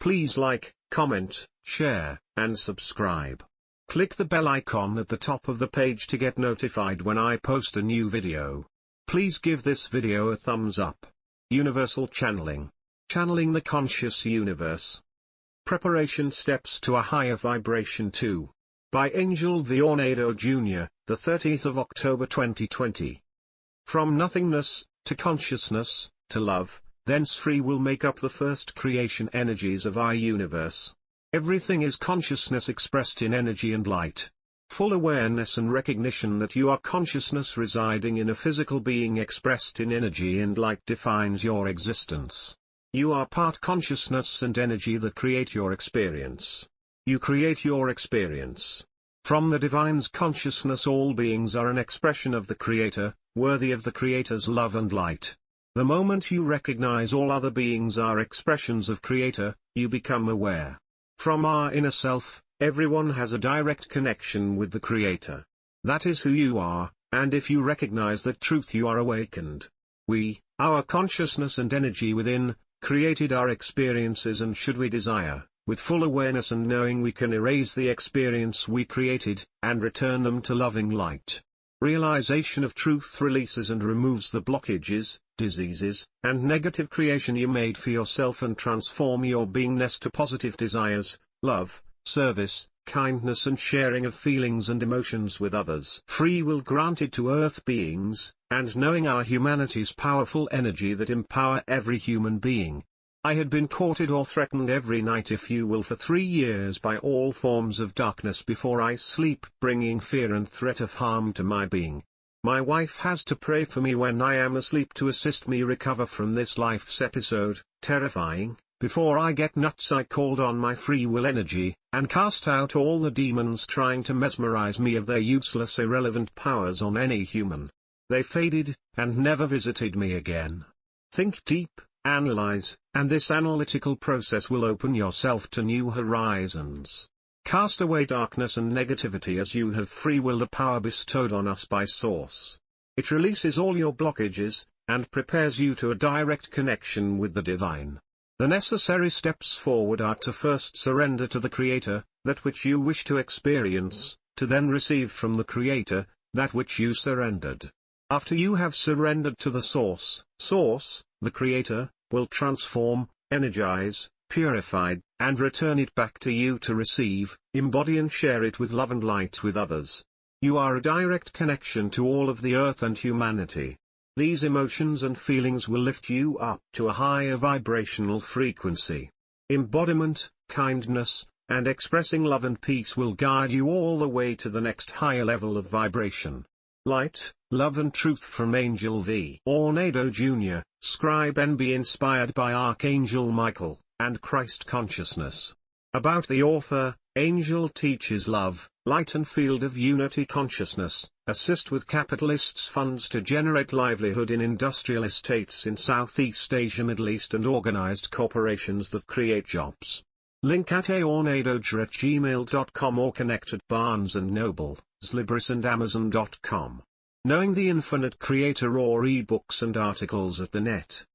Please like, comment, share, and subscribe. Click the bell icon at the top of the page to get notified when I post a new video. Please give this video a thumbs up. Universal Channeling. Channeling the Conscious Universe. Preparation Steps to a Higher Vibration 2. By Angel V. Ornedo Jr., the 30th of October 2020. From nothingness, to consciousness, to love, thence free will make up the first creation energies of our universe. Everything is consciousness expressed in energy and light. Full awareness and recognition that you are consciousness residing in a physical being expressed in energy and light defines your existence. You are part consciousness and energy that create your experience. You create your experience. From the Divine's consciousness all beings are an expression of the Creator, worthy of the Creator's love and light. The moment you recognize all other beings are expressions of Creator, you become aware. From our inner self, everyone has a direct connection with the Creator. That is who you are, and if you recognize that truth you are awakened. We, our consciousness and energy within, created our experiences, and should we desire, with full awareness and knowing, we can erase the experience we created, and return them to loving light. Realization of truth releases and removes the blockages, diseases, and negative creation you made for yourself and transform your beingness to positive desires, love, service, kindness and sharing of feelings and emotions with others. Free will granted to earth beings, and knowing our humanity's powerful energy that empower every human being. I had been courted or threatened every night, if you will, for 3 years by all forms of darkness before I sleep, bringing fear and threat of harm to my being. My wife has to pray for me when I am asleep to assist me recover from this life's episode, terrifying. Before I get nuts, I called on my free will energy, and cast out all the demons trying to mesmerize me of their useless irrelevant powers on any human. They faded, and never visited me again. Think deep, analyze, and this analytical process will open yourself to new horizons. Cast away darkness and negativity as you have free will, the power bestowed on us by Source. It releases all your blockages, and prepares you to a direct connection with the Divine. The necessary steps forward are to first surrender to the Creator, that which you wish to experience, to then receive from the Creator, that which you surrendered. After you have surrendered to the Source, the Creator, will transform, energize, purify, and return it back to you to receive, embody and share it with love and light with others. You are a direct connection to all of the earth and humanity. These emotions and feelings will lift you up to a higher vibrational frequency. Embodiment, kindness, and expressing love and peace will guide you all the way to the next higher level of vibration. Light, love and truth from Angel V. Ornedo Jr., scribe and be inspired by Archangel Michael, and Christ consciousness. About the author, Angel teaches love, light and field of unity consciousness, assist with capitalists' funds to generate livelihood in industrial estates in Southeast Asia, Middle East and organized corporations that create jobs. Link at aornedo@gmail.com or connect at Barnes & Noble, Libris and Amazon.com. Knowing the Infinite Creator or ebooks and articles at the net.